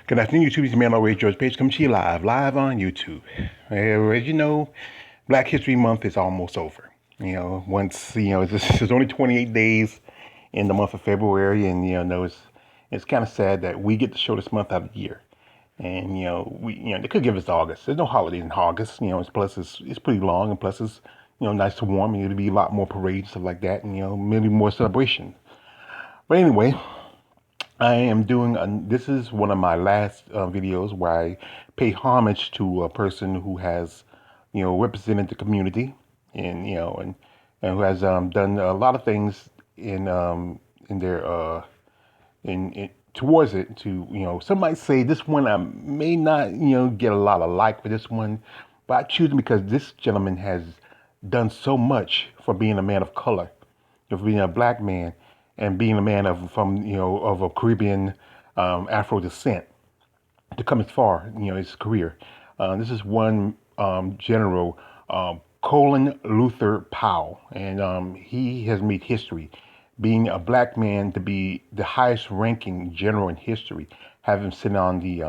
Good afternoon, YouTube. It's man always George Page coming to you live on YouTube. As you know, Black History Month is almost over. There's only 28 days in the month of February, and it's kind of sad that we get the shortest month of the year. And they could give us August. There's no holidays in August. It's pretty long, and plus it's nice and warm, and it'll be a lot more parades stuff like that, and many more celebrations. But anyway. This is one of my last videos where I pay homage to a person who has, represented the community and who has done a lot of things in their towards it to, some might say this one I may not, get a lot of like for this one, but I choose him because this gentleman has done so much for being a man of color, for being a black man and being a man of a Caribbean Afro descent to come as far, his career. This is one General Colin Luther Powell, and he has made history, being a black man to be the highest ranking general in history, having sit on be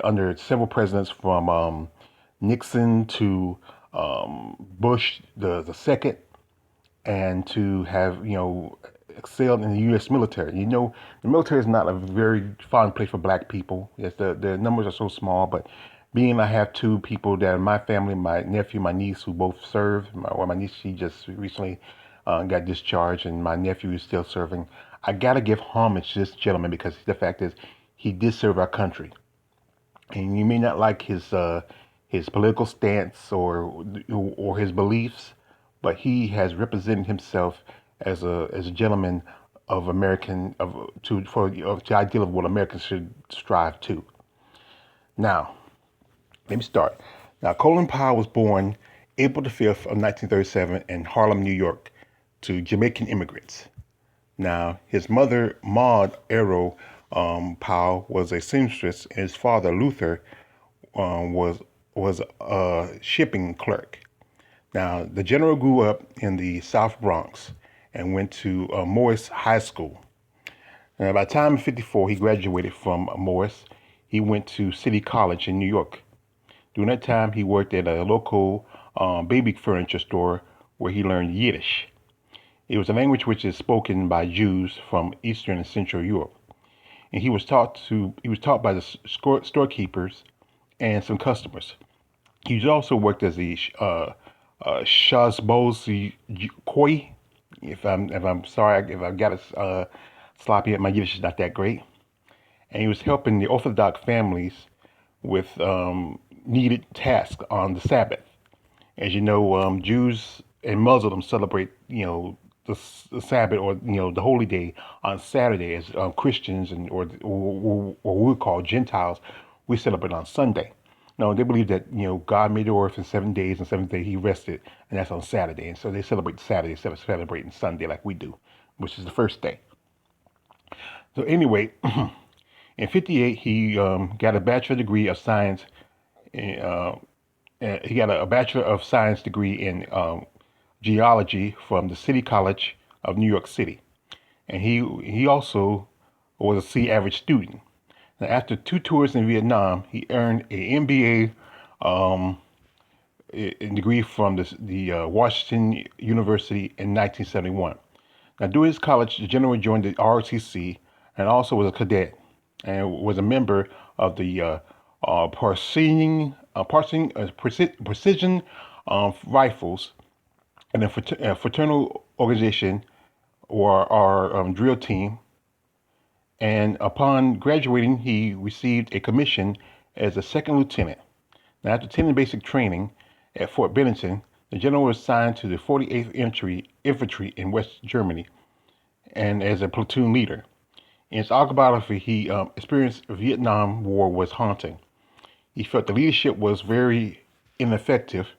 under several presidents from Nixon to Bush the second, and to have excelled in the U.S. military. The military is not a very fun place for black people. Yes, the numbers are so small, but being I have two people that in my family, my nephew, my niece, who both serve. My niece, she just recently got discharged, and my nephew is still serving. I gotta give homage to this gentleman because the fact is, he did serve our country, and you may not like his political stance or his beliefs, but he has represented himself as a gentleman of American for the ideal of what Americans should strive to. Now, let me start. Now, Colin Powell was born April the 5th of 1937 in Harlem, New York, to Jamaican immigrants. Now, his mother, Maud Arrow Powell, was a seamstress, and his father, Luther, was a shipping clerk. Now, the general grew up in the South Bronx and went to Morris High School. And by the time of 54, he graduated from Morris. He went to City College in New York. During that time, he worked at a local baby furniture store where he learned Yiddish. It was a language which is spoken by Jews from Eastern and Central Europe. And he was taught by the storekeepers and some customers. He's also worked as a Shazbozi Koi. If I'm sorry if I've got it sloppy, my Yiddish is not that great. And he was helping the Orthodox families with needed tasks on the Sabbath. As you know, Jews and Muslims celebrate, the Sabbath, or the holy day, on Saturday. As Christians or we call Gentiles, we celebrate on Sunday. No, they believe that God made the earth in 7 days, and seventh day He rested, and that's on Saturday. And so they celebrate Saturday instead of celebrating Sunday like we do, which is the first day. So anyway, in '58 he got a bachelor degree of science. He got a bachelor of science degree in geology from the City College of New York City, and he also was a C average student. Now, after 2 tours in Vietnam, he earned an MBA degree from the Washington University in 1971. Now, during his college, the general joined the ROTC and also was a cadet and was a member of the Precision Rifles and a fraternal organization or our drill team. And upon graduating, he received a commission as a second lieutenant. Now, after attending basic training at Fort Benington, the general was assigned to the 48th Infantry in West Germany, and as a platoon leader. In his autobiography, he experienced the Vietnam War was haunting. He felt the leadership was very ineffective,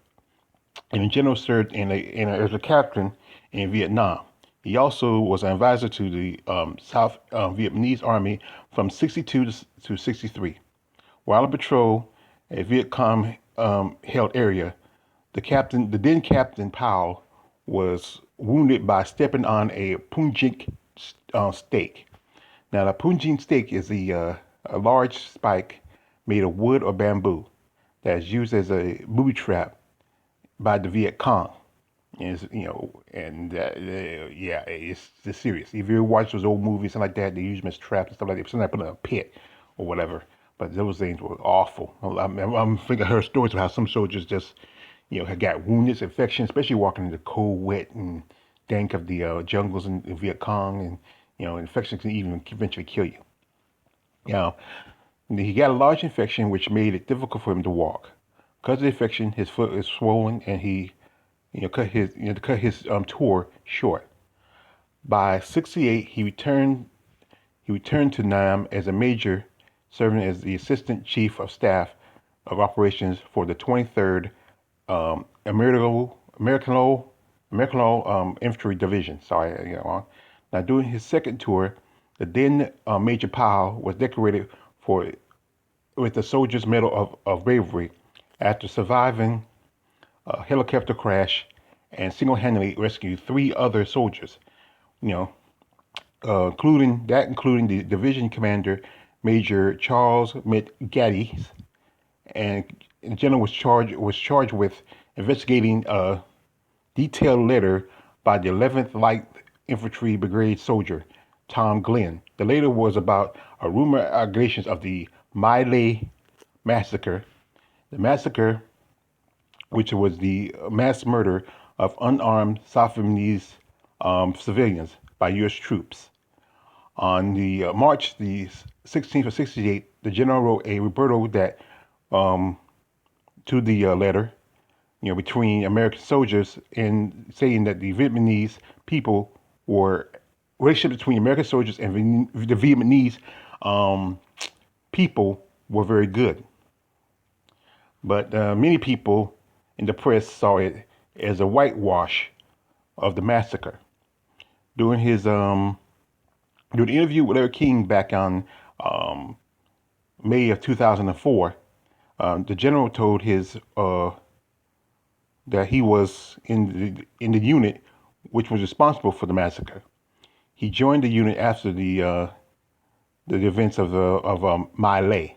and the general served as a captain in Vietnam. He also was an advisor to the South Vietnamese Army from 62 to 63. While on patrol at Viet Cong held area, the then Captain Powell was wounded by stepping on a punjik steak. Now, the punjik steak is the a large spike made of wood or bamboo that is used as a booby trap by the Viet Cong. Is and yeah, it's serious. If you watch those old movies and like that, they use them as traps and stuff like that. Sometimes put in a pit or whatever. But those things were awful. I'm thinking I heard stories of how some soldiers just, had got wounds, infections, especially walking in the cold, wet, and dank of the jungles in Viet Cong, and infections can even eventually kill you. Now, he got a large infection, which made it difficult for him to walk. Because of the infection, his foot is swollen, and he cut his tour short. By '68, he returned to Nam as a major, serving as the assistant chief of staff of operations for the 23rd American Infantry Division. Sorry, Now, during his second tour, the then Major Powell was decorated for with the Soldier's Medal of Bravery after surviving a helicopter crash and single-handedly rescued three other soldiers. You know, including the division commander, Major Charles McGaddy, and the general was charged with investigating a detailed letter by the 11th Light Infantry Brigade soldier Tom Glenn. The letter was about a rumored allegations of the My Lai massacre. The massacre, which was the mass murder of unarmed South Vietnamese civilians by U.S. troops. On the March the 16th of '68, the general wrote a rebuttal that to the letter, between American soldiers, and saying that the Vietnamese people were relationship between American soldiers and the Vietnamese um, people were very good. But many people in the press saw it as a whitewash of the massacre. During his during the interview with Larry King back on um, May of 2004, the general told his that he was in the unit which was responsible for the massacre. He joined the unit after the events of My Lai.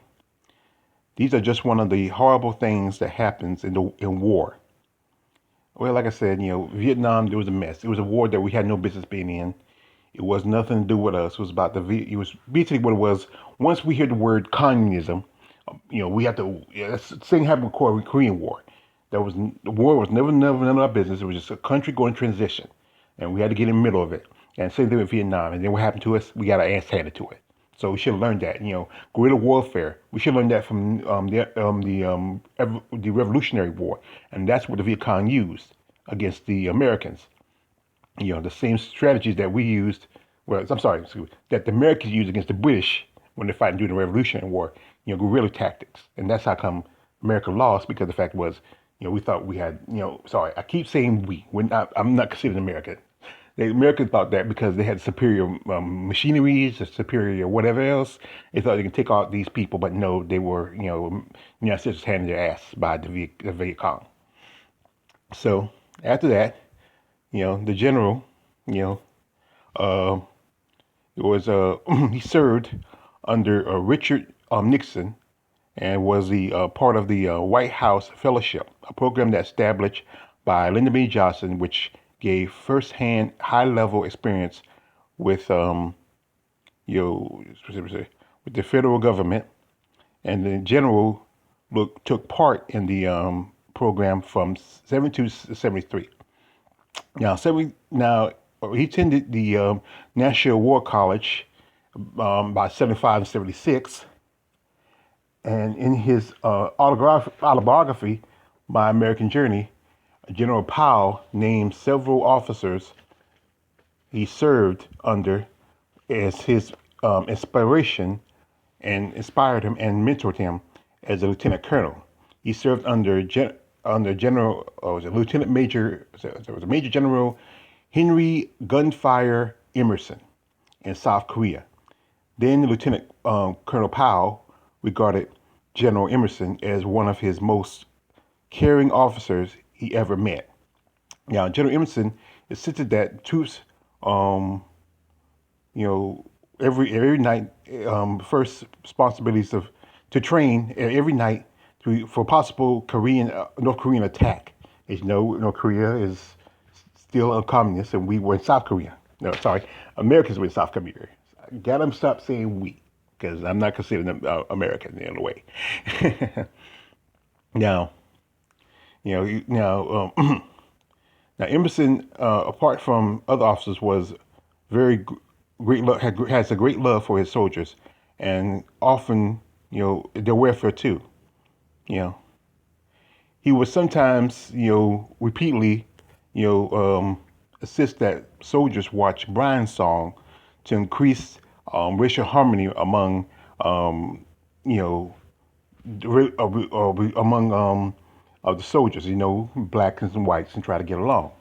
These are just one of the horrible things that happens in war. Well, like I said, Vietnam, there was a mess. It was a war that we had no business being in. It was nothing to do with us. It was about it was basically what it was. Once we hear the word communism, we have to. Yeah, that's the same happened with the Korean War. The war was never none of our business. It was just a country going transition, and we had to get in the middle of it. And same thing with Vietnam. And then what happened to us? We got our ass handed to it. So we should have learned that. Guerrilla warfare. We should learn that from the Revolutionary War, and that's what the Viet Cong used against the Americans. The same strategies that we used, well, I'm sorry, that the Americans used against the British when they're fighting during the Revolutionary War, guerrilla tactics. And that's how come America lost, because the fact was, we thought we had, sorry, I keep saying I'm not considering America. The Americans thought that because they had superior machineries, superior whatever else, they thought they could take out these people, but no, they were, United States was handing their ass by the Viet Cong. So after that, the general, you know, uh, it was he served under Richard Nixon and was the part of the White House Fellowship, a program that established by Lyndon B. Johnson, which gave first-hand, high-level experience with you know with the federal government, and the general took part in the program from '72 to '73. Now he attended the National War College by '75 and '76, and in his autobiography, My American Journey, General Powell named several officers he served under as his inspiration, and inspired him and mentored him as a lieutenant colonel. He served under General, was it Lieutenant Major? There was a Major General Henry Gunfire Emerson in South Korea. Then Lieutenant Colonel Powell regarded General Emerson as one of his most caring officers he ever met. Now, General Emerson insisted that troops, you know, every night. First responsibilities of to train every night for possible North Korean attack. As you know, North Korea is still a communist, and we were in South Korea. No, sorry, Americans were in South Korea. Got them stop saying we, because I'm not considering them American in a way. Now, now Emerson, apart from other officers, was very has a great love for his soldiers, and often, their welfare too. You know, he would sometimes, repeatedly, assist that soldiers watch Brian's song to increase racial harmony among, you know, among of the soldiers, blacks and whites, and try to get along.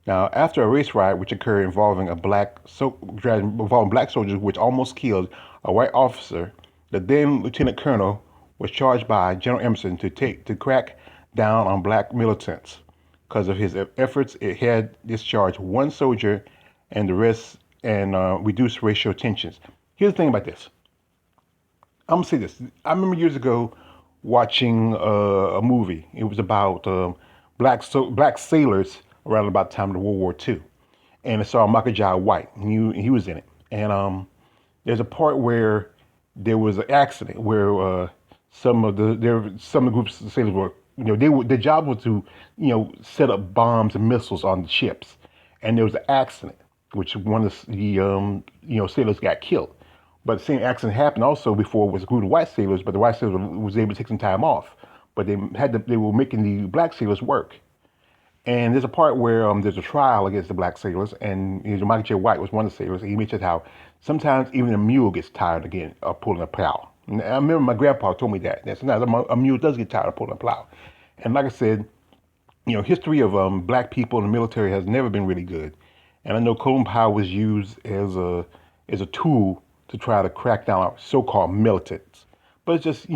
Now, after a race riot which occurred involving black soldiers, which almost killed a white officer, the then lieutenant colonel was charged by General Emerson to crack down on black militants. Because of his efforts, it had discharged one soldier and the rest, and reduced racial tensions. Here's the thing about this. I'm gonna say this. I remember years ago watching a movie. It was about black sailors around about the time of the World War II, and I saw Michael Jai White. And he was in it, and there's a part where there was an accident where some of the groups of sailors were, their job was to, set up bombs and missiles on the ships, and there was an accident which one of the sailors got killed. But the same accident happened also before it was a group of white sailors, but the white sailors was able to take some time off. But they were making the black sailors work. And there's a part where there's a trial against the black sailors, and Michael J. White was one of the sailors, and he mentioned how sometimes even a mule gets tired again of pulling a plow. And I remember my grandpa told me that sometimes a mule does get tired of pulling a plow. And like I said, history of black people in the military has never been really good. And I know Colin Powell was used as a tool to try to crack down on so-called militants. But it's just,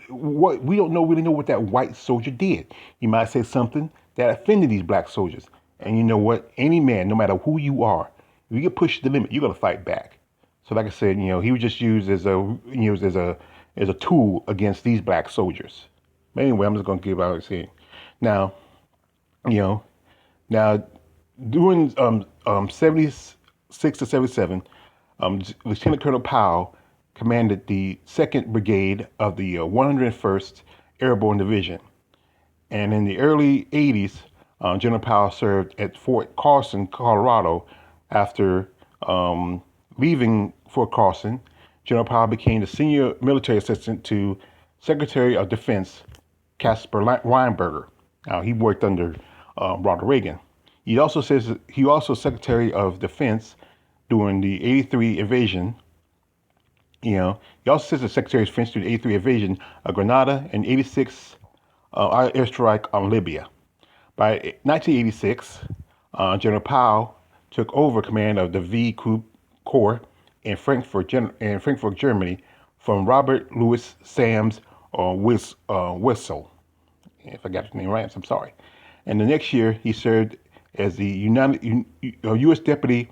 what we don't really know what that white soldier did. He might say something that offended these black soldiers. And you know what? Any man, no matter who you are, if you get pushed to the limit, you're gonna fight back. So like I said, he was just used as a tool against these black soldiers. But anyway, I'm just gonna give out a saying. Now, you know, now during 76 to 77, Lieutenant Colonel Powell commanded the 2nd Brigade of the 101st Airborne Division. And in the early 80s, General Powell served at Fort Carson, Colorado. After leaving Fort Carson, General Powell became the senior military assistant to Secretary of Defense Caspar Weinberger. Now, he worked under Ronald Reagan. He also Secretary of Defense during the 83 invasion. He also served as Secretary of Defense during the 83 invasion of Grenada and 86 airstrike on Libya. By 1986, General Powell took over command of the V Corps in Frankfurt, Germany, from Robert Louis Sams Wessel. If I got his name right, I'm sorry. And the next year, he served as the U.S. Deputy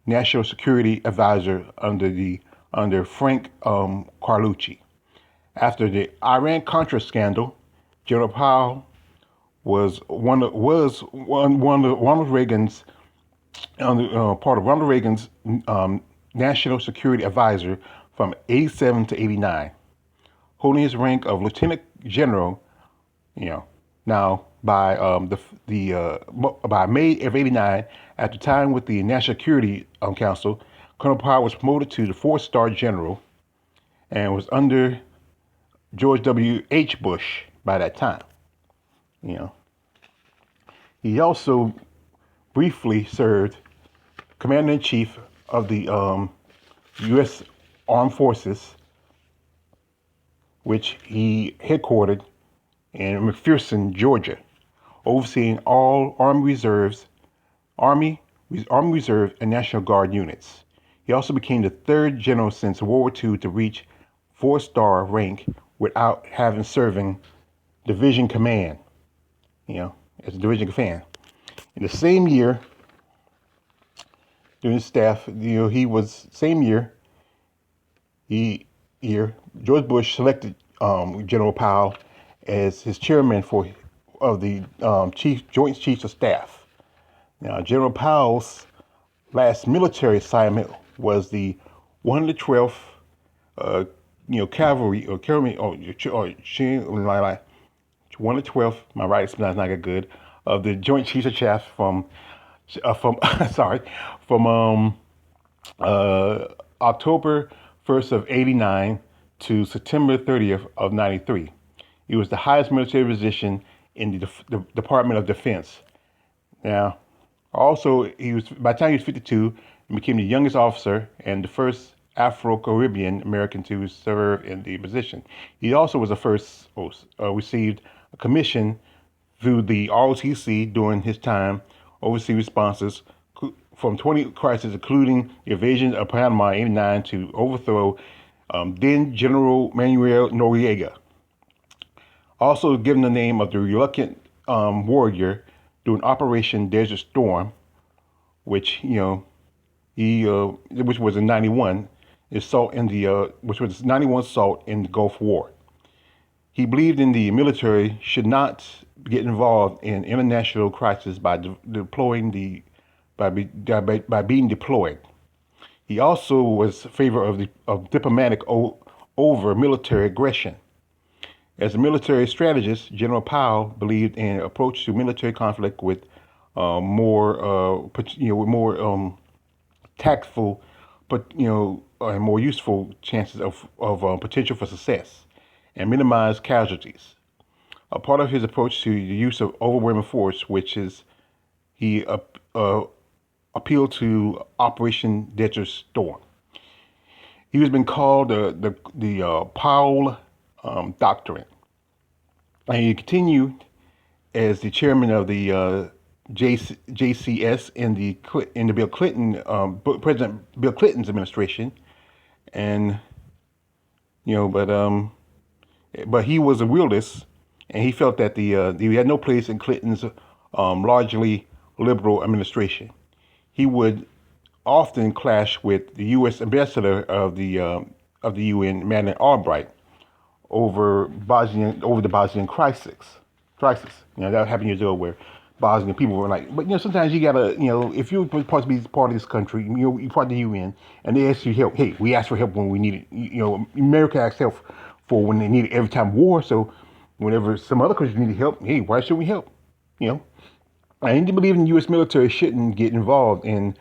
National Security Advisor under Frank Carlucci. After the Iran-Contra scandal, General Powell was Ronald Reagan's part of Ronald Reagan's National Security Advisor from 87 to 89, holding his rank of Lieutenant General. Now by by May of '89, at the time with the National Security Council, Colonel Powell was promoted to the 4-star general, and was under George W.H. Bush by that time. He also briefly served Commander-in-Chief of the U.S. Armed Forces, which he headquartered in McPherson, Georgia, overseeing all Army Reserve, and National Guard units. He also became the 3rd general since World War II to reach 4-star rank without having serving division command, as a division command. In the same year, during his staff. He was same he year George Bush selected General Powell as his chairman of the Joint Chiefs of Staff. Now, General Powell's last military assignment was the 112th, uh, cavalry or cavalry or 112th. My right is not that good. Of the Joint Chiefs of Staff from sorry, from October 1st of '89 to September 30th of '93. He was the highest military position in the Department of Defense. Now, also, he was by the time he was 52, he became the youngest officer and the first Afro-Caribbean American to serve in the position. He also was the first received a commission through the ROTC during his time overseas responses from 20 crises, including the invasion of Panama in '89 to overthrow then General Manuel Noriega. Also given the name of the reluctant warrior during Operation Desert Storm, which which was in '91, assault in the which was '91 assault in the Gulf War. He believed in the military should not get involved in international crises by deploying by being deployed. He also was in favor of diplomatic over military aggression. As a military strategist, General Powell believed in an approach to military conflict with more tactful, but and more useful chances of potential for success, and minimize casualties. A part of his approach to the use of overwhelming force, which is he appealed to Operation Desert Storm. He has been called the Powell Doctrine, and he continued as the chairman of the JCS in the Bill Clinton President Bill Clinton's administration, and but he was a realist, and he felt that he had no place in Clinton's largely liberal administration. He would often clash with the U.S. ambassador of the UN, Madeleine Albright, over the Bosnian crisis. That happened years ago where Bosnian people were like, but sometimes you gotta, if you're supposed to be part of this country, you're part of the UN, and they ask you help. Hey, we ask for help when we need it. America asks help for when they need it every time war. So whenever some other countries need help, hey, why should we help? I didn't believe in the U.S. military shouldn't get involved in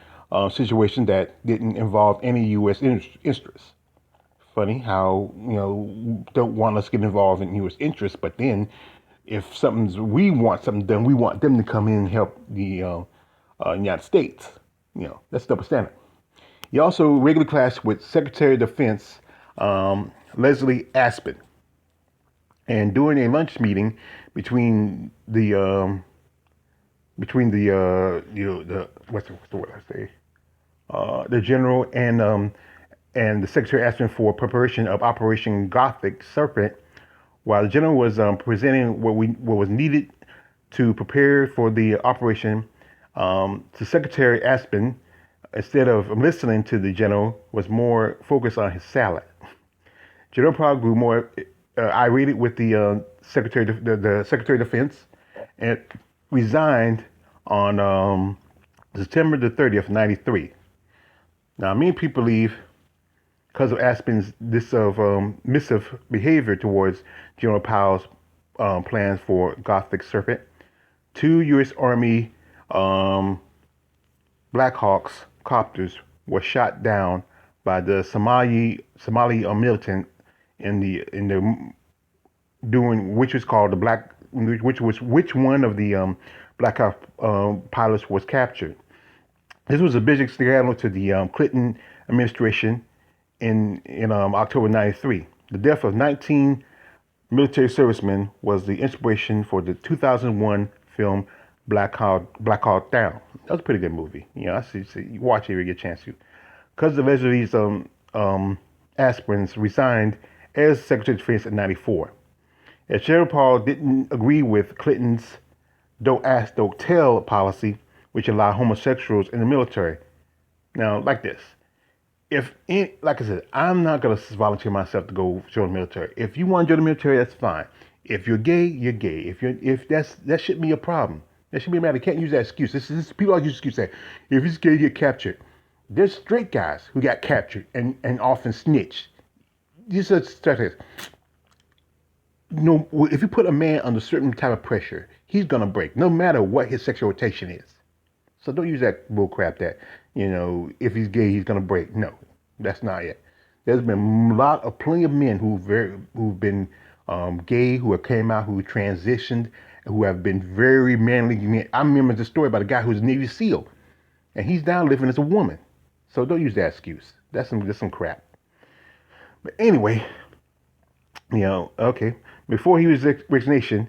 situations that didn't involve any U.S. interests. Funny how don't want us to get involved in U.S. interests, but then if we want something done, we want them to come in and help the United States. That's double standard. He also regularly clashed with Secretary of Defense Leslie Aspin, and during a lunch meeting between the what's the word I say the general and the secretary asking for preparation of Operation Gothic Serpent, while the general was presenting what was needed to prepare for the operation. To Secretary Aspin, instead of listening to the general, was more focused on his salad. General Powell grew more irate with the Secretary of Defense, and resigned on September the 30th, '93. Now, many people believe, because of Aspin's missive behavior towards General Powell's plans for Gothic Serpent, 2 U.S. Army Black Hawks copters were shot down by the Somali militant in the doing which was called the Black, which one of the Black Hawk pilots was captured. This was a big scandal to the Clinton administration in October '93. The death of 19 military servicemen was the inspiration for the 2001 film Black Hawk Down. That was a pretty good movie. I see you watch it if you get a chance to. Because of Leslie's aspirants resigned as Secretary of Defense in '94. As General Powell didn't agree with Clinton's "don't ask, don't tell" policy, which allowed homosexuals in the military. Now, like this. Like I said, I'm not gonna volunteer myself to go join the military. If you want to join the military, that's fine. If you're gay, you're gay. If that shouldn't be a problem. That shouldn't be a matter. You can't use that excuse. This people always use excuse say, if he's gay, you get captured. There's straight guys who got captured and often snitched. These are stuff. If you put a man under certain type of pressure, he's gonna break, no matter what his sexual rotation is. So don't use that bull crap that, if he's gay, he's gonna break. No, that's not it. There's been plenty of men who've been gay, who have came out, who transitioned, who have been very manly men. I remember the story about a guy who's a Navy SEAL, and he's now living as a woman. So don't use that excuse. That's some crap. But anyway, okay. Before he was resignation,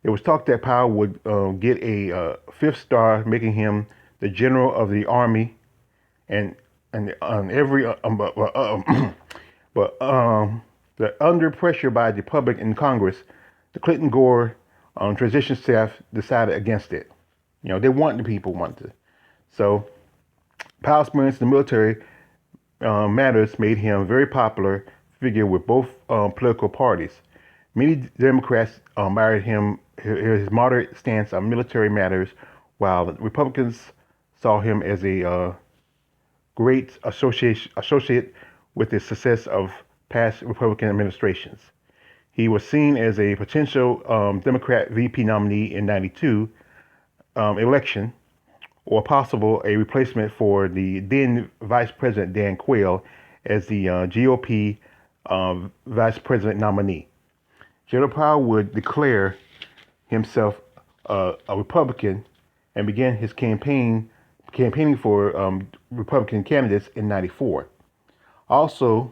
it was talk that Powell would get a fifth star, making him the general of the army, and on every but the under pressure by the public in Congress, the Clinton Gore transition staff decided against it. They want the people wanted. So Powell's experience in the military matters made him a very popular figure with both political parties. Many Democrats admired his moderate stance on military matters, while the Republicans saw him as a great associate with the success of past Republican administrations. He was seen as a potential Democrat VP nominee in '92 election, or possible a replacement for the then Vice President Dan Quayle as the GOP Vice President nominee. General Powell would declare himself a Republican and began his campaigning for Republican candidates in '94. Also,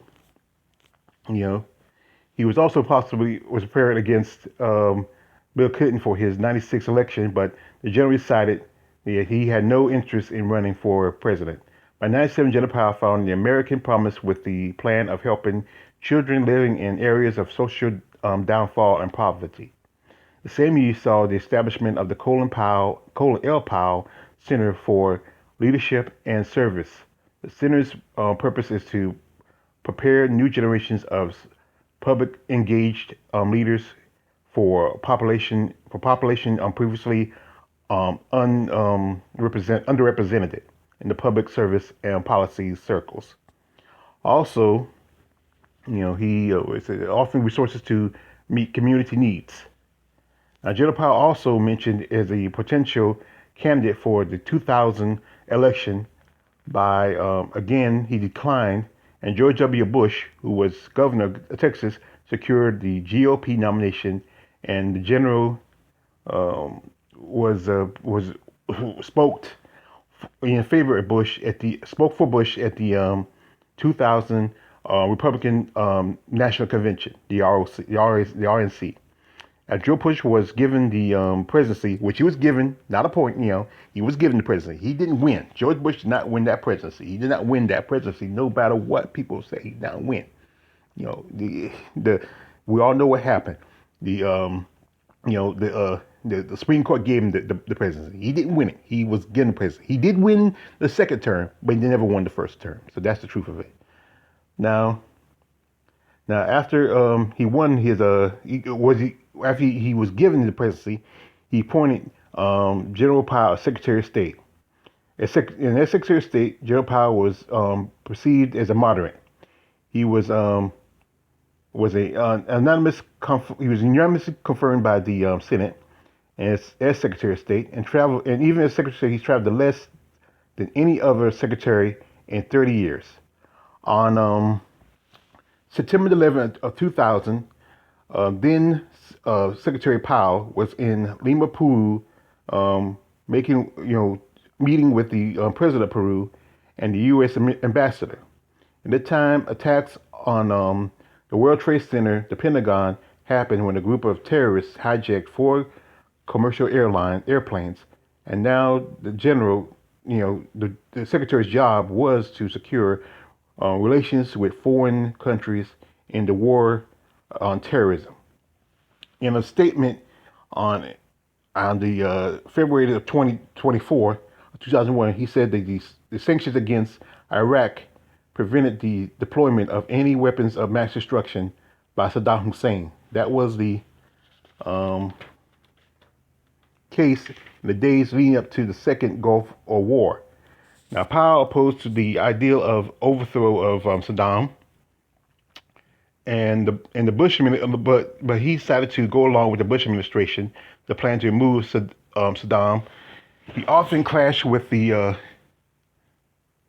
he was also possibly was prepared against Bill Clinton for his '96 election, but the general decided that he had no interest in running for president. By '97, General Powell found the American promise with the plan of helping children living in areas of social downfall and poverty. The same year saw the establishment of the Colin L. Powell Center for Leadership and Service. The center's purpose is to prepare new generations of public engaged leaders for population previously underrepresented in the public service and policy circles. Also, he is offering resources to meet community needs. Now, General Powell also mentioned as a potential candidate for the 2000 election by, again, he declined, and George W. Bush, who was governor of Texas, secured the GOP nomination, and the general spoke in favor of Bush spoke for Bush at the 2000 Republican National Convention, the RNC. Joe Bush was given the presidency, which he was given, not a point, he was given the presidency. He didn't win. George Bush did not win that presidency. He did not win that presidency, no matter what people say. He did not win. We all know what happened. The Supreme Court gave him the presidency. He didn't win it. He was given the presidency. He did win the second term, but he never won the first term. So that's the truth of it. Now after he won his after he was given the presidency, he appointed General Powell as Secretary of State. As Secretary of State, General Powell was perceived as a moderate. He was unanimously confirmed by the Senate as Secretary of State, and even as Secretary, he's traveled less than any other secretary in 30 years. On September 11th of 2000, then Secretary Powell was in Lima, Peru, meeting with the president of Peru and the U.S. ambassador. At that time, attacks on the World Trade Center, the Pentagon, happened when a group of terrorists hijacked 4 commercial airplanes, and now the general, the secretary's job was to secure relations with foreign countries in the war on terrorism. In a statement on the February of 2024, 2001, he said that the sanctions against Iraq prevented the deployment of any weapons of mass destruction by Saddam Hussein. That was the um, case in the days leading up to the Second Gulf War. Now, Powell opposed to the ideal of overthrow of Saddam and the Bush but he decided to go along with the Bush administration, the plan to remove Saddam. He often clashed with the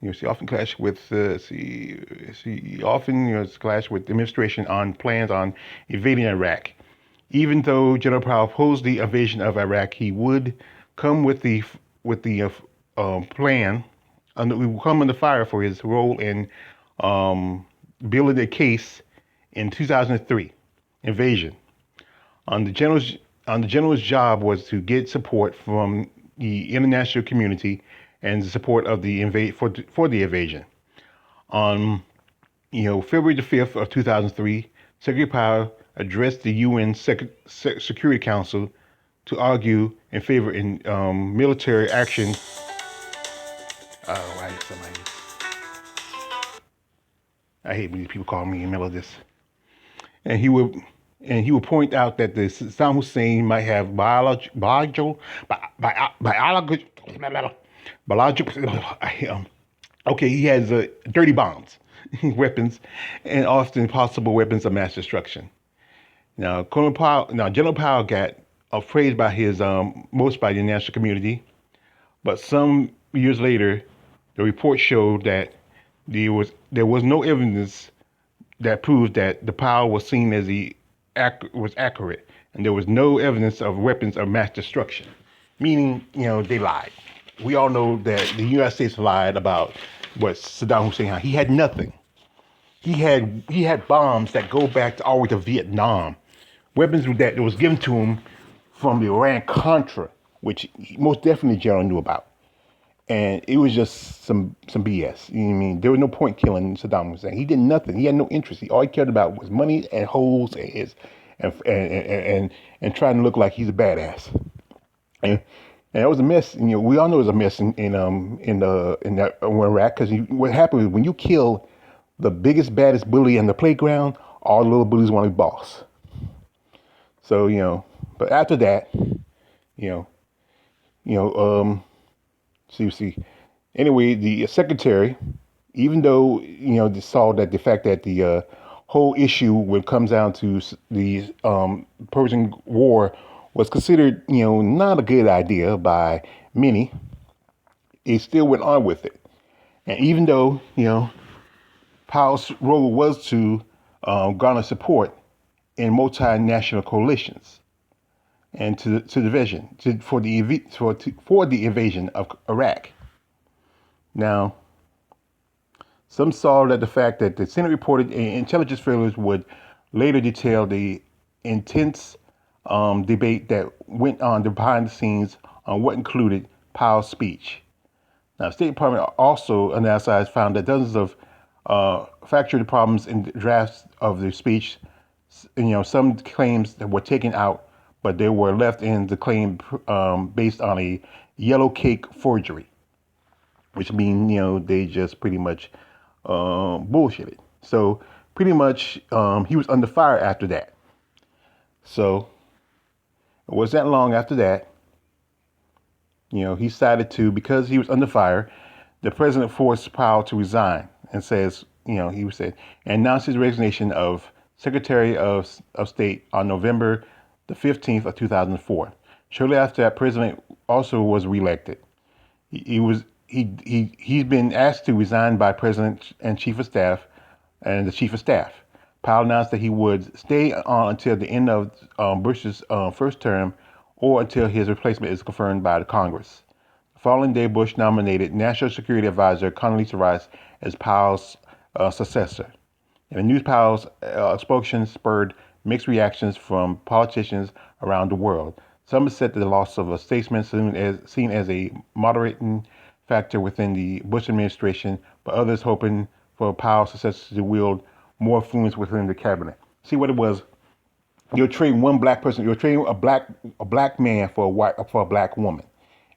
he often clashed with he often clashed with the administration on plans on invading Iraq. Even though General Powell opposed the invasion of Iraq, he would come with the plan. We will come under fire for his role in building a case in 2003 invasion. On the general's job was to get support from the international community and the support of the for the invasion. On February the 5th of 2003, Secretary Powell addressed the UN Security Council to argue in favor in military action. Oh, I hate when people call me in the middle of this. And he would point out that the Saddam Hussein might have biological, okay, he has dirty bombs, weapons, and often possible weapons of mass destruction. Now, General Powell got praised by his most by the international community, but some years later, the report showed that there was no evidence that proved that the Powell was seen as was accurate, and there was no evidence of weapons of mass destruction. Meaning, they lied. We all know that the United States lied about what Saddam Hussein had. He had nothing. He had bombs that go back all the way to Vietnam. Weapons that was given to him from the Iran Contra, which most definitely General knew about. And it was just some BS. You know what I mean? There was no point killing Saddam Hussein. He did nothing. He had no interest. All he cared about was money and holes and trying to look like he's a badass. And it was a mess. We all know it was a mess in Iraq, because what happened is when you kill the biggest, baddest bully in the playground, all the little bullies want to be boss. So but after that, see. Anyway, the secretary, even though they saw that the fact that the whole issue, when it comes down to the Persian War, was considered not a good idea by many, it still went on with it. And even though Powell's role was to garner support in multinational coalitions and to the vision for the invasion of Iraq. Now, some saw that the fact that the Senate reported intelligence failures would later detail the intense debate that went on behind the scenes on what included Powell's speech. Now, the State Department also analyzed found that dozens of factual problems in the drafts of the speech. Some claims that were taken out, but they were left in the claim based on a yellow cake forgery, which means they just pretty much bullshitted. So pretty much he was under fire after that. So it wasn't that long after that, he decided to, because he was under fire, the president forced Powell to resign and says, he said, and announced his resignation of Secretary of State on November the 15th of 2004. Shortly after that, President also was reelected. He's been asked to resign by President and Chief of Staff and the Chief of Staff. Powell announced that he would stay on until the end of Bush's first term, or until his replacement is confirmed by the Congress. The following day, Bush nominated National Security Advisor Condoleezza Rice as Powell's successor. In the news, Powell's expulsion spurred mixed reactions from politicians around the world. Some said that the loss of a statesman seen as a moderating factor within the Bush administration, but others hoping for Powell's successor to wield more influence within the cabinet. See what it was? You're trading one black person. You're trading a black man for a black woman,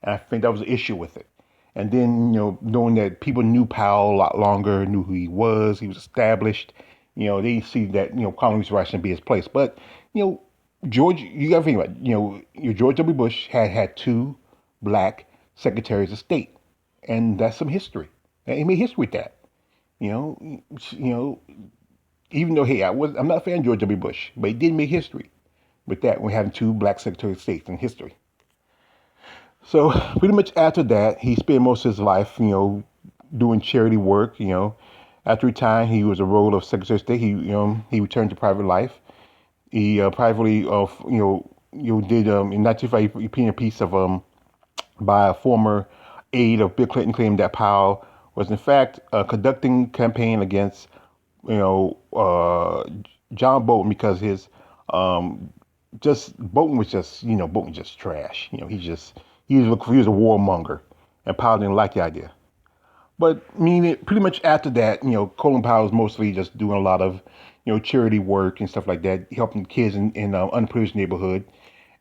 and I think that was the issue with it. And then, knowing that people knew Powell a lot longer, knew who he was established, they see that, Colin was rising to be his place. But, you know, George, you got to think about it, your George W. Bush had two black secretaries of state. And that's some history. And he made history with that. You know, you know, even though, hey, I'm not a fan of George W. Bush, but he did make history with that. We're having two black secretaries of state in history. So pretty much after that, he spent most of his life, doing charity work. After retiring, he was a role of Secretary of State. He returned to private life. He privately, did in 1955 he penned a piece of by a former aide of Bill Clinton claimed that Powell was in fact conducting campaign against, you know, uh, John Bolton because his just Bolton was just Bolton just trash. He was a warmonger, and Powell didn't like the idea. But I mean, pretty much after that, Colin Powell was mostly just doing a lot of charity work and stuff like that, helping kids in underprivileged neighborhood.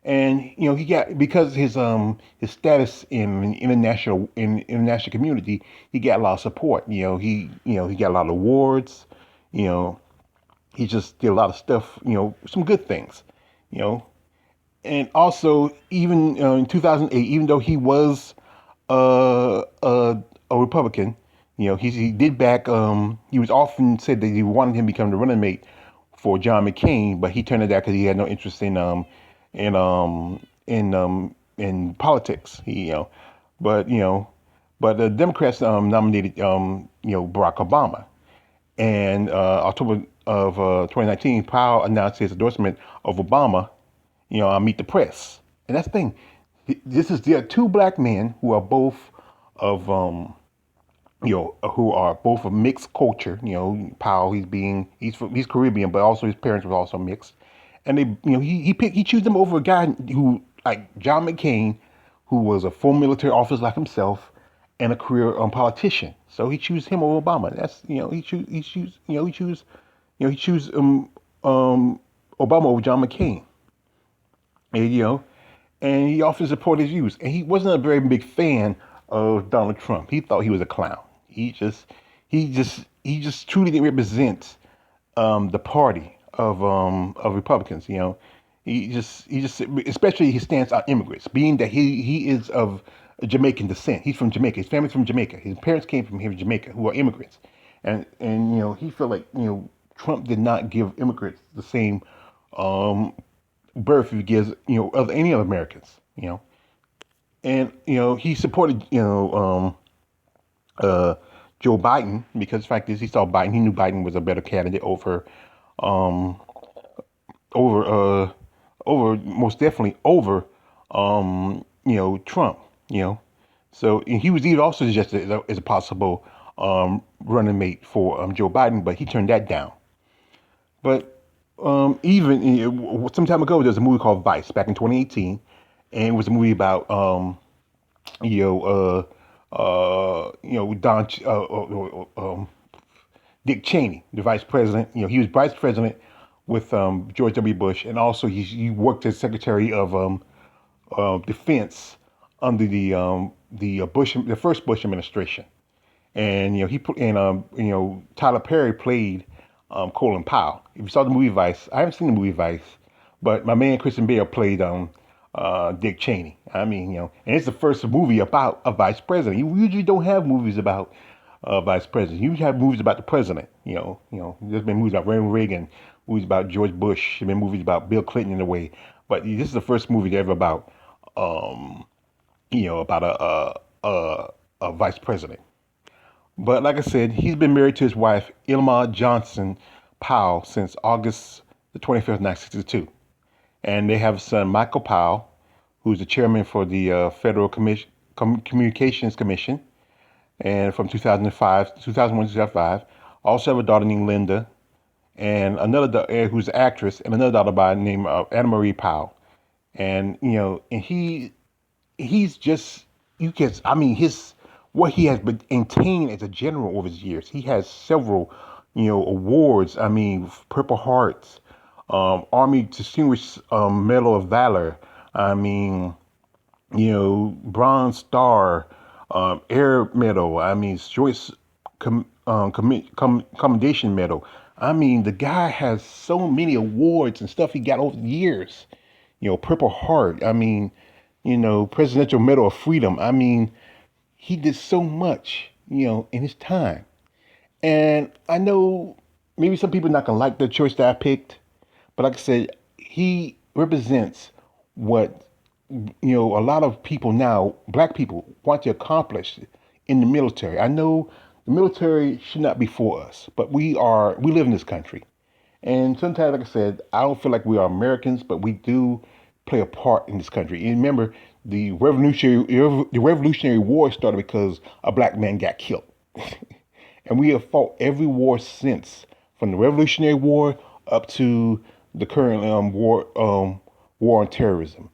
And he got because his status in international community, he got a lot of support. He got a lot of awards. You know, he just did a lot of stuff. Some good things. You know, and also even in 2008, even though he was a Republican, he did back. He was often said that he wanted him to become the running mate for John McCain, but he turned it down because he had no interest in in politics. But but the Democrats nominated Barack Obama, and October of 2019, Powell announced his endorsement of Obama, on Meet the Press. And that's the thing. There are two black men who are both of who are both of mixed culture. Powell, he's Caribbean, but also his parents were also mixed. And they, he chose them over a guy who like John McCain, who was a former military officer like himself and a career politician. So he chose him over Obama. That's he choose Obama over John McCain. And, and he often supported his views. And he wasn't a very big fan of Donald Trump. He thought he was a clown. He just truly didn't represent the party of Republicans. He just especially his stance on immigrants, being that he is of Jamaican descent. He's from Jamaica. His family's from Jamaica. His parents came from here, Jamaica, who are immigrants, and he felt like Trump did not give immigrants the same um, birth he gives other any other Americans. And he supported uh, Joe Biden because the fact is he saw Biden. He knew Biden was a better candidate um, over over most definitely over Trump. So and he was even also suggested as a possible running mate for Joe Biden, but he turned that down. But even some time ago, there was a movie called Vice back in 2018, and it was a movie about you know Don Dick Cheney, the vice president. He was vice president with George W. Bush, and also he worked as Secretary of Defense under the first Bush administration. And he put and Tyler Perry played Colin Powell. If you saw the movie Vice, I haven't seen the movie Vice, but my man Christian Bale played Dick Cheney. I mean, and it's the first movie about a vice president. You usually don't have movies about vice president. You usually have movies about the president. There's been movies about Ronald Reagan, movies about George Bush, there's been movies about Bill Clinton in a way, but this is the first movie ever about um, about a vice president. But like I said, he's been married to his wife, Ilma Johnson Powell, since August the 25th, 1962. And they have a son, Michael Powell, who's the chairman for the Federal Communications Commission, and from 2005, 2001 to 2005. Also have a daughter named Linda, and another who's an actress, and another daughter by the name of Anna Marie Powell. And and he's just you can I mean his what he has been attained as a general over his years. He has several awards. I mean Purple Hearts, Army Distinguished Medal of Valor. I mean Bronze Star, Air Medal. I mean, Joyce Commendation Medal. I mean, the guy has so many awards and stuff he got over the years. Purple Heart. I mean, Presidential Medal of Freedom. I mean, he did so much, in his time. And I know maybe some people not gonna like the choice that I picked, but like I said, he represents what a lot of people now, black people, want to accomplish in the military. I know the military should not be for us, but we live in this country. And sometimes, like I said, I don't feel like we are Americans, but we do play a part in this country. And remember, the Revolutionary War started because a black man got killed. And we have fought every war since, from the Revolutionary War up to the current war on terrorism.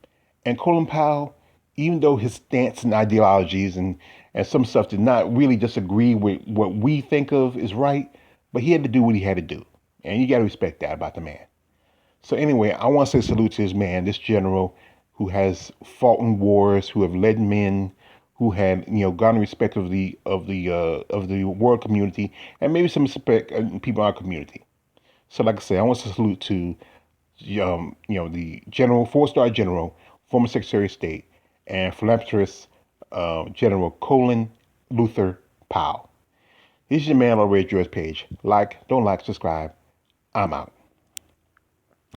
And Colin Powell, even though his stance and ideologies and some stuff did not really disagree with what we think of is right, but he had to do what he had to do. And you got to respect that about the man. So anyway, I want to say salute to this man, this general who has fought in wars, who have led men, who had gotten respect of the world community, and maybe some respect people in our community. So like I say, I want to salute to the general, four-star general, former Secretary of State, and philanthropist General Colin Luther Powell. This is your man on Red George page. Like, don't like, subscribe. I'm out.